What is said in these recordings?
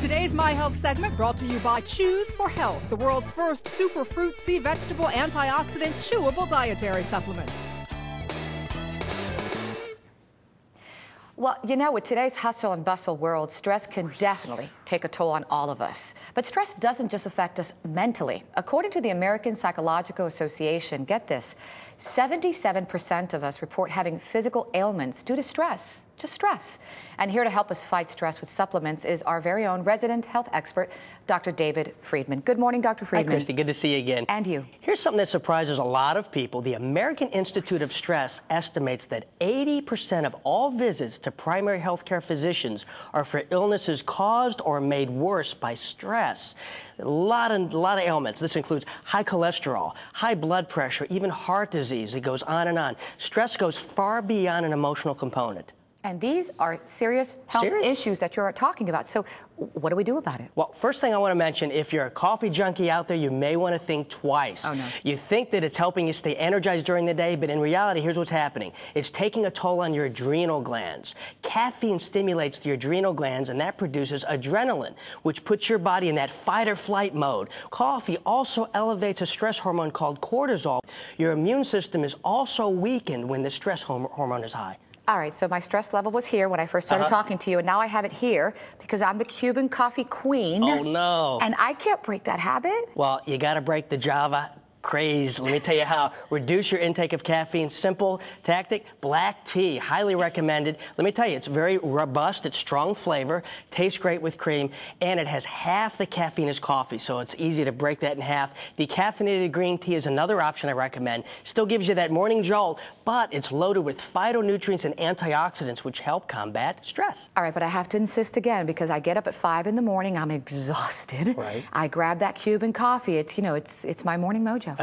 Today's My Health segment brought to you by Chews for Health, the world's first superfruit sea vegetable antioxidant chewable dietary supplement. Well, you know, with today's hustle and bustle world, stress can definitely take a toll on all of us. But stress doesn't just affect us mentally. According to the American Psychological Association, get this, 77% of us report having physical ailments due to stress, just stress. And here to help us fight stress with supplements is our very own resident health expert, Dr. David Friedman. Good morning, Dr. Friedman. Hi, Christy. Good to see you again. And you. Here's something that surprises a lot of people. The American Institute of Stress estimates that 80% of all visits to primary health care physicians are for illnesses caused or made worse by stress. A lot of ailments. This includes high cholesterol, high blood pressure, even heart disease. It goes on and on. Stress goes far beyond an emotional component. And these are serious health issues that you're talking about. So what do we do about it? Well, first thing I want to mention, if you're a coffee junkie out there, you may want to think twice. Oh, no. You think that it's helping you stay energized during the day, but in reality, here's what's happening. It's taking a toll on your adrenal glands. Caffeine stimulates the adrenal glands, and that produces adrenaline, which puts your body in that fight or flight mode. Coffee also elevates a stress hormone called cortisol. Your immune system is also weakened when the stress hormone is high. All right, so my stress level was here when I first started talking to you, and now I have it here because I'm the Cuban coffee queen. Oh, no. And I can't break that habit. Well, you got to break the Java craze. Let me tell you how. Reduce your intake of caffeine. Simple tactic, black tea, highly recommended. Let me tell you, it's very robust, it's strong flavor, tastes great with cream, and it has half the caffeine as coffee, so it's easy to break that in half. Decaffeinated green tea is another option I recommend. Still gives you that morning jolt, but it's loaded with phytonutrients and antioxidants which help combat stress. All right, but I have to insist again because I get up at 5 in the morning, I'm exhausted. Right. I grab that Cuban coffee. It's, you know, it's my morning mojo.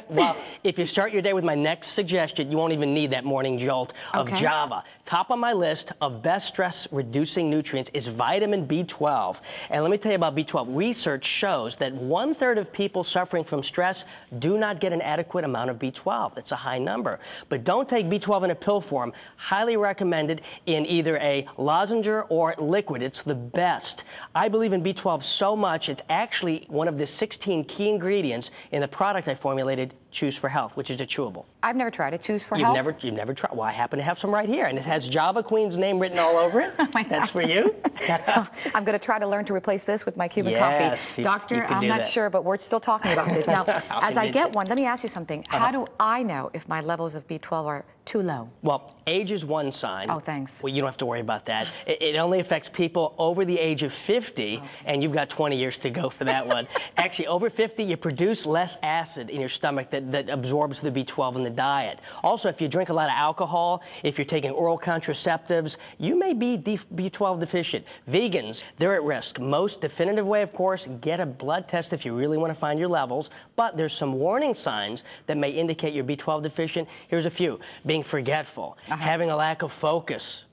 Well, if you start your day with my next suggestion, you won't even need that morning jolt of Java. Top on my list of best stress-reducing nutrients is vitamin B12. And let me tell you about B12. Research shows that 1/3 of people suffering from stress do not get an adequate amount of B12. That's a high number. But don't take B12 in a pill form. Highly recommended in either a lozenge or liquid. It's the best. I believe in B12 so much, it's actually one of the 16 key ingredients in the product I formulated, Chews for Health, which is a chewable. I've never tried it. Chews for Health? You've never tried? Well, I happen to have some right here, and it has Java Queen's name written all over it. That's for you. So I'm going to try to learn to replace this with my Cuban coffee. Doctor, I'm not sure, but we're still talking about this. Now, as I get one, let me ask you something. How do I know if my levels of B12 are too low? Well, age is one sign. Oh, thanks. Well, you don't have to worry about that. It only affects people over the age of 50, and you've got 20 years to go for that one. Actually, over 50, you produce less acid in your stomach that absorbs the B12 in the diet. Also, if you drink a lot of alcohol, if you're taking oral contraceptives, you may be B12 deficient. Vegans, they're at risk. Most definitive way, of course, get a blood test if you really want to find your levels, but there's some warning signs that may indicate you're B12 deficient. Here's a few. Being forgetful, having a lack of focus,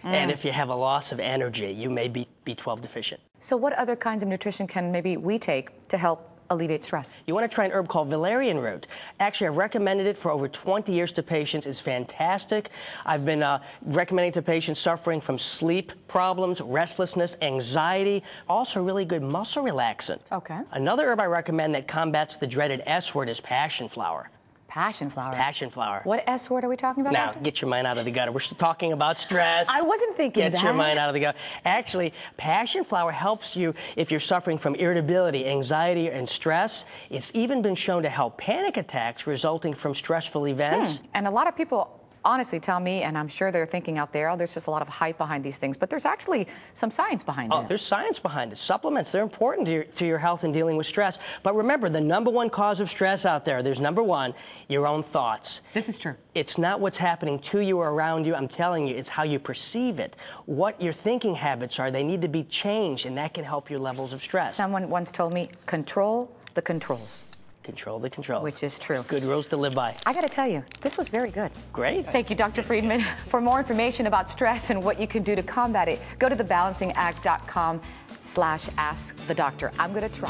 and if you have a loss of energy, you may be B12 deficient. So what other kinds of nutrition can maybe we take to help alleviate stress? You want to try an herb called valerian root. Actually, I've recommended it for over 20 years to patients. It's fantastic. I've been recommending to patients suffering from sleep problems, restlessness, anxiety, also really good muscle relaxant. Okay. Another herb I recommend that combats the dreaded S word is passion flower. Passion flower. Passion flower. What S word are we talking about? Now, Doctor? get your mind out of the gutter. We're still talking about stress. I wasn't thinking that. Get your mind out of the gutter. Actually, passion flower helps you if you're suffering from irritability, anxiety, and stress. It's even been shown to help panic attacks resulting from stressful events. And a lot of people honestly tell me, and I'm sure they're thinking out there, oh, there's just a lot of hype behind these things, but there's actually some science behind it. Oh, there's science behind it. Supplements, they're important to your health and dealing with stress. But remember, the #1 cause of stress out there, there's #1, your own thoughts. This is true. It's not what's happening to you or around you. I'm telling you, it's how you perceive it. What your thinking habits are, they need to be changed, and that can help your levels of stress. Someone once told me, control the controls. Control the controls. Which is true. Good rules to live by. I got to tell you, this was very good. Great. Thank you, Dr. Friedman. For more information about stress and what you can do to combat it, go to thebalancingact.com/askthedoctor. I'm going to try.